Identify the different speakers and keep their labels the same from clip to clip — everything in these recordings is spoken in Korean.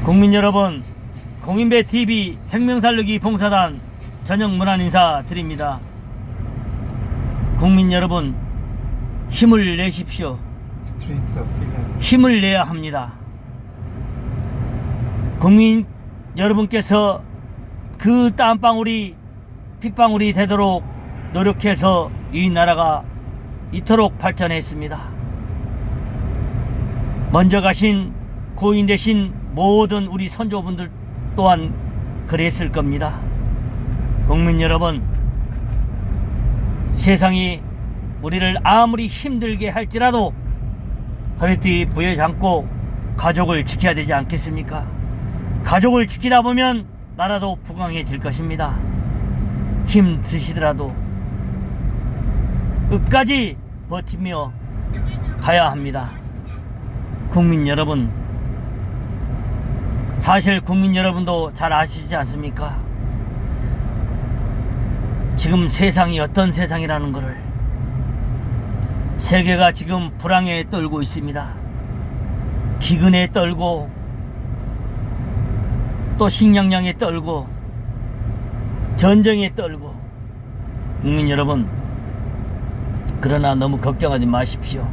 Speaker 1: 국민 여러분, 공인배TV 생명살리기 봉사단 저녁 문안 인사 드립니다. 국민 여러분, 힘을 내십시오. 힘을 내야 합니다. 국민 여러분께서 그 땀방울이 핏방울이 되도록 노력해서 이 나라가 이토록 발전했습니다. 먼저 가신 고인 되신 모든 우리 선조분들 또한 그랬을 겁니다. 국민 여러분, 세상이 우리를 아무리 힘들게 할지라도 허리띠 부여잡고 가족을 지켜야 되지 않겠습니까? 가족을 지키다 보면 나라도 부강해질 것입니다. 힘드시더라도 끝까지 버티며 가야 합니다. 국민 여러분, 사실 국민 여러분도 잘 아시지 않습니까? 지금 세상이 어떤 세상이라는 것을. 세계가 지금 불황에 떨고 있습니다. 기근에 떨고 또 식량량에 떨고 전쟁에 떨고. 국민 여러분, 그러나 너무 걱정하지 마십시오.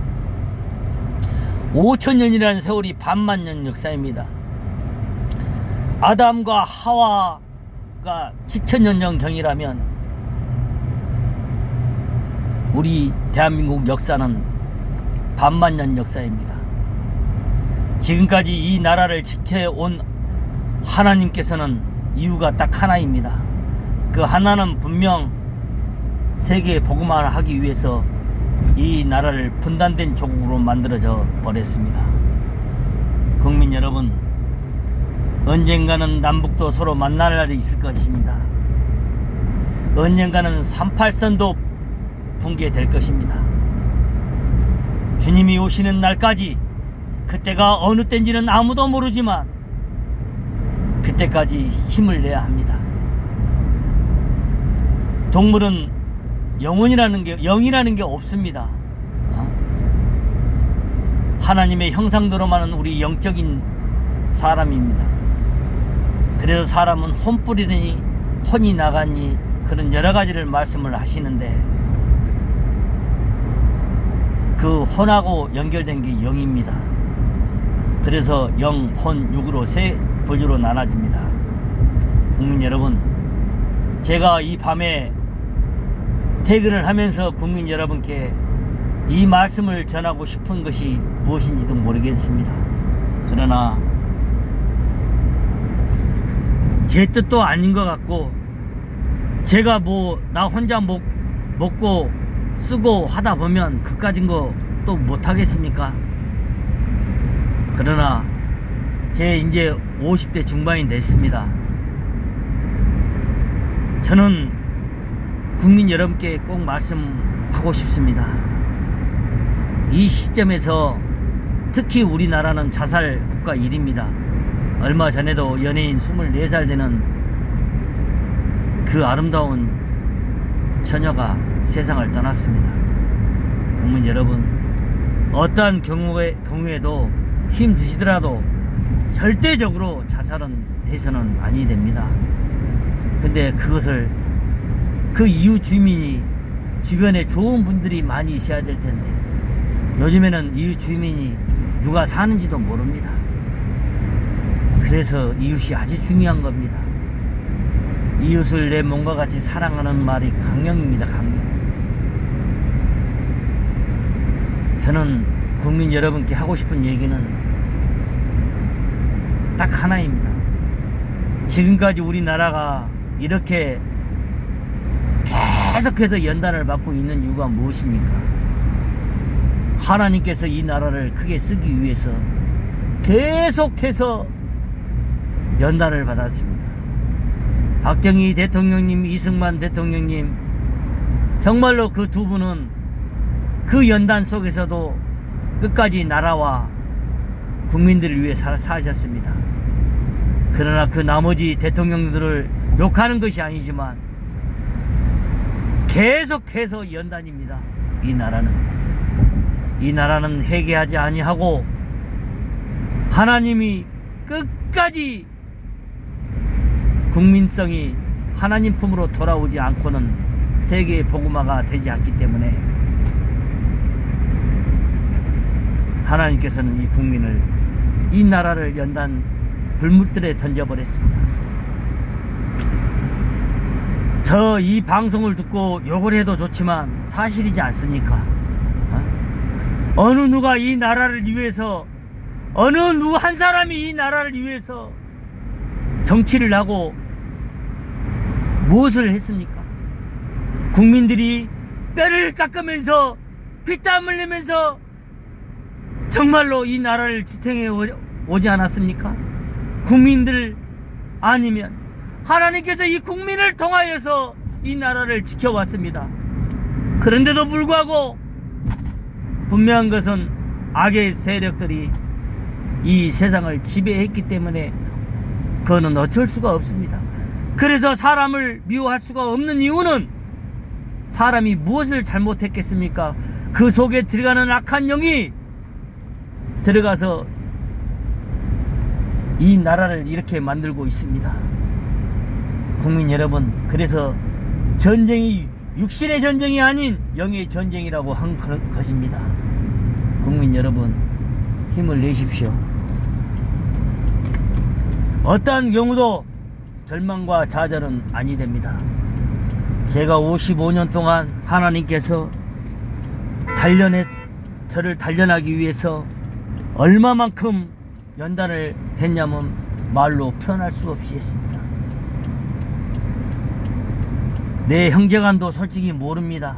Speaker 1: 5천년이라는 세월이 반만년 역사입니다. 아담과 하와가 7천년 전경이라면 우리 대한민국 역사는 반만년 역사입니다. 지금까지 이 나라를 지켜온 하나님께서는 이유가 딱 하나입니다. 그 하나는 분명 세계에 복음화를 하기 위해서 이 나라를 분단된 조국으로 만들어져 버렸습니다. 국민 여러분, 언젠가는 남북도 서로 만날 날이 있을 것입니다. 언젠가는 38선도 붕괴될 것입니다. 주님이 오시는 날까지, 그때가 어느 때인지는 아무도 모르지만 그때까지 힘을 내야 합니다. 동물은 영이라는 게 없습니다. 하나님의 형상대로만은 우리 영적인 사람입니다. 그래서 사람은 혼 뿌리니 혼이 나가니 그런 여러 가지를 말씀을 하시는데, 그 혼하고 연결된 게 영입니다. 그래서 영, 혼, 육으로 세 부류로 나눠집니다. 국민 여러분, 제가 이 밤에 퇴근을 하면서 국민 여러분께 이 말씀을 전하고 싶은 것이 무엇인지도 모르겠습니다. 그러나 제 뜻도 아닌 것 같고, 제가 나 혼자 먹고 쓰고 하다 보면 그까진 거 또 못하겠습니까? 그러나 제 이제 50대 중반이 됐습니다. 저는 국민 여러분께 꼭 말씀하고 싶습니다. 이 시점에서 특히 우리나라는 자살 국가 1위입니다. 얼마 전에도 연예인 24살 되는 그 아름다운 처녀가 세상을 떠났습니다. 국민 여러분, 어떠한 경우에도 힘드시더라도 절대적으로 자살은 해서는 아니 됩니다. 근데 그것을 그 이웃 주민이, 주변에 좋은 분들이 많이 있어야 될 텐데, 요즘에는 이웃 주민이 누가 사는지도 모릅니다. 그래서 이웃이 아주 중요한 겁니다. 이웃을 내 몸과 같이 사랑하는 말이 강령입니다. 강령. 저는 국민 여러분께 하고 싶은 얘기는 딱 하나입니다. 지금까지 우리나라가 이렇게 계속해서 연단을 받고 있는 이유가 무엇입니까? 하나님께서 이 나라를 크게 쓰기 위해서 계속해서 연단을 받았습니다. 박정희 대통령님, 이승만 대통령님, 정말로 그 두 분은 그 연단 속에서도 끝까지 나라와 국민들을 위해 사셨습니다. 그러나 그 나머지 대통령들을 욕하는 것이 아니지만 계속해서 연단입니다. 이 나라는 회개하지 아니하고 하나님이 끝까지 국민성이 하나님 품으로 돌아오지 않고는 세계의 복음화가 되지 않기 때문에 하나님께서는 이 국민을, 이 나라를 연단 불못들에 던져버렸습니다. 저 이 방송을 듣고 욕을 해도 좋지만 사실이지 않습니까? 어느 누가 이 나라를 위해서, 어느 누구 한 사람이 이 나라를 위해서 정치를 하고 무엇을 했습니까? 국민들이 뼈를 깎으면서 피땀 흘리면서 정말로 이 나라를 지탱해 오지 않았습니까? 국민들 아니면 하나님께서 이 국민을 통하여서 이 나라를 지켜왔습니다. 그런데도 불구하고 분명한 것은 악의 세력들이 이 세상을 지배했기 때문에 그거는 어쩔 수가 없습니다. 그래서 사람을 미워할 수가 없는 이유는 사람이 무엇을 잘못했겠습니까? 그 속에 들어가는 악한 영이 들어가서 이 나라를 이렇게 만들고 있습니다. 국민 여러분, 그래서 전쟁이 육신의 전쟁이 아닌 영의 전쟁이라고 한 것입니다. 국민 여러분, 힘을 내십시오. 어떠한 경우도 절망과 좌절은 아니 됩니다. 제가 55년 동안 하나님께서 저를 단련하기 위해서 얼마만큼 연단을 했냐면 말로 표현할 수 없이 했습니다. 내 형제간도 솔직히 모릅니다.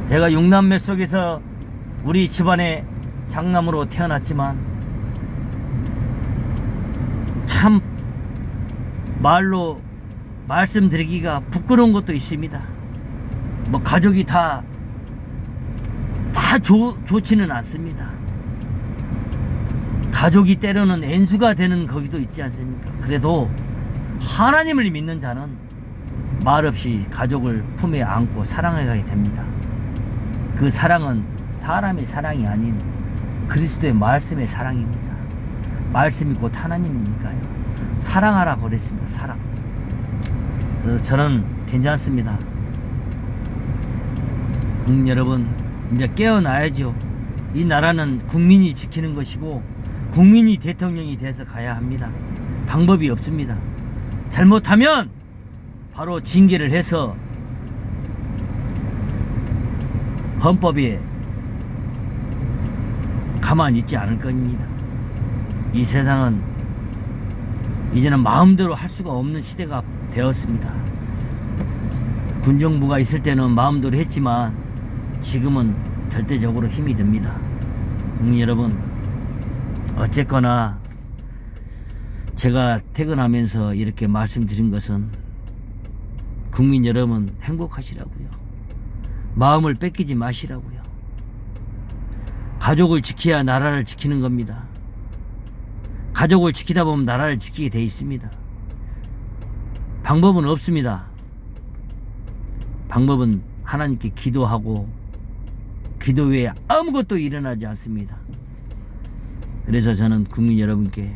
Speaker 1: 제가 6남매 속에서 우리 집안의 장남으로 태어났지만 참 말로 말씀드리기가 부끄러운 것도 있습니다. 뭐 가족이 다 좋지는 않습니다. 가족이 때로는 엔수가 되는 거기도 있지 않습니까? 그래도 하나님을 믿는 자는 말없이 가족을 품에 안고 사랑해가게 됩니다. 그 사랑은 사람의 사랑이 아닌 그리스도의 말씀의 사랑입니다. 말씀이 곧 하나님이니까요. 사랑하라고 그랬습니다. 사랑. 그래서 저는 괜찮습니다. 여러분, 이제 깨어나야죠. 이 나라는 국민이 지키는 것이고 국민이 대통령이 돼서 가야 합니다. 방법이 없습니다. 잘못하면 바로 징계를 해서 헌법에 가만히 있지 않을 겁니다. 이 세상은 이제는 마음대로 할 수가 없는 시대가 되었습니다. 군정부가 있을 때는 마음대로 했지만 지금은 절대적으로 힘이 듭니다. 여러분, 어쨌거나 제가 퇴근하면서 이렇게 말씀드린 것은 국민 여러분 행복하시라고요. 마음을 뺏기지 마시라고요. 가족을 지켜야 나라를 지키는 겁니다. 가족을 지키다 보면 나라를 지키게 돼 있습니다. 방법은 없습니다. 방법은 하나님께 기도하고 기도 외에 아무것도 일어나지 않습니다. 그래서 저는 국민 여러분께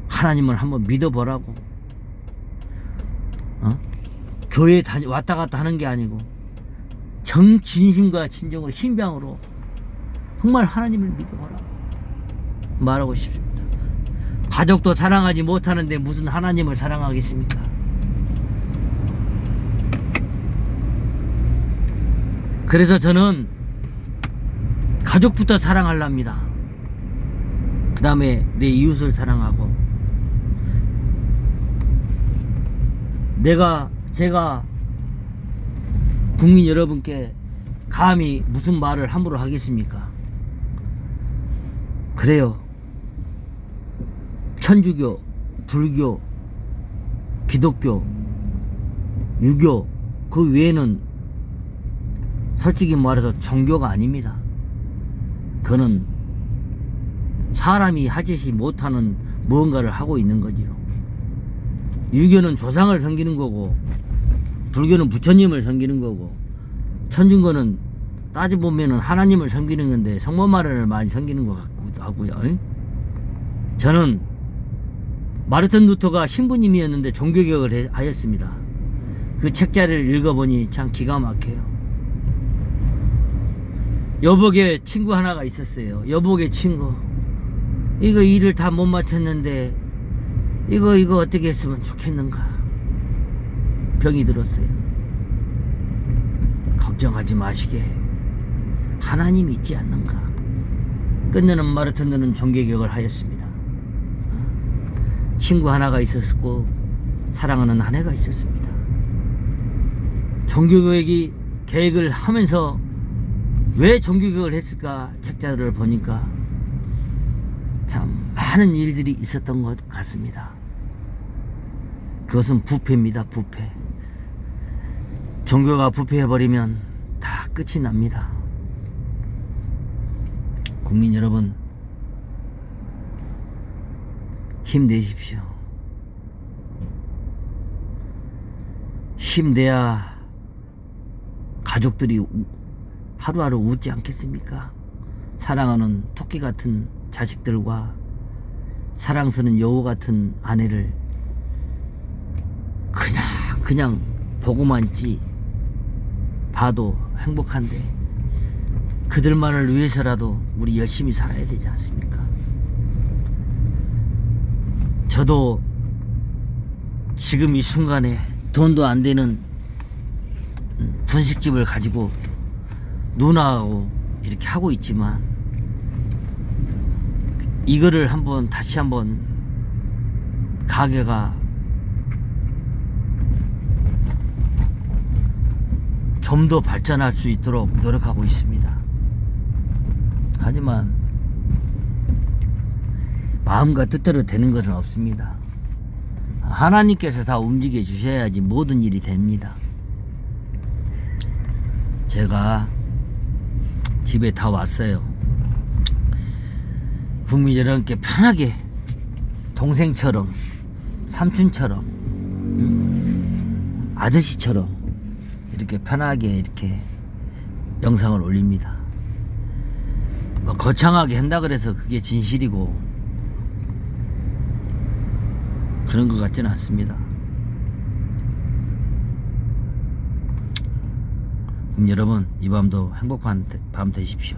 Speaker 1: 하나님을 한번 믿어보라고, 교회에 왔다 갔다 하는 게 아니고 진심과 진정으로 신병으로 정말 하나님을 믿어보라고 말하고 싶습니다. 가족도 사랑하지 못하는데 무슨 하나님을 사랑하겠습니까? 그래서 저는 가족부터 사랑하랍니다. 그 다음에 내 이웃을 사랑하고, 제가 국민 여러분께 감히 무슨 말을 함부로 하겠습니까? 그래요. 천주교, 불교, 기독교, 유교, 그 외에는 솔직히 말해서 종교가 아닙니다. 그는 사람이 하지 못하는 무언가를 하고 있는 거지요. 유교는 조상을 섬기는 거고, 불교는 부처님을 섬기는 거고, 천주교는 따져보면은 하나님을 섬기는 건데 성모 마리아를 많이 섬기는 것 같기도 하고요. 저는 마르틴 루터가 신부님이었는데 종교개혁을 하였습니다. 그 책자를 읽어보니 참 기가 막혀요. 여복의 친구 하나가 있었어요. 여복의 친구. 이거 일을 다 못 마쳤는데 이거 어떻게 했으면 좋겠는가. 병이 들었어요. 걱정하지 마시게. 하나님이 있지 않는가. 끝내는 마르틴르는 종교개혁을 하였습니다. 친구 하나가 있었고 사랑하는 아내가 있었습니다. 종교개혁이 계획을 하면서 왜 종교개혁을 했을까 책자들을 보니까 참 많은 일들이 있었던 것 같습니다. 그것은 부패입니다. 부패. 종교가 부패해버리면 다 끝이 납니다. 국민 여러분, 힘내십시오. 힘내야 가족들이 하루하루 웃지 않겠습니까? 사랑하는 토끼 같은 자식들과 사랑스러운 여우 같은 아내를 그냥 보고만 있지 봐도 행복한데 그들만을 위해서라도 우리 열심히 살아야 되지 않습니까? 저도 지금 이 순간에 돈도 안 되는 분식집을 가지고 누나하고 이렇게 하고 있지만 이거를 다시 한번 가게가 좀 더 발전할 수 있도록 노력하고 있습니다. 하지만 마음과 뜻대로 되는 것은 없습니다. 하나님께서 다 움직여 주셔야지 모든 일이 됩니다. 제가 집에 다 왔어요. 국민 여러분께 편하게 동생처럼 삼촌처럼 아저씨처럼 이렇게 편하게 이렇게 영상을 올립니다. 뭐 거창하게 한다 그래서 그게 진실이고 그런 것 같지는 않습니다. 여러분, 이 밤도 행복한 밤 되십시오.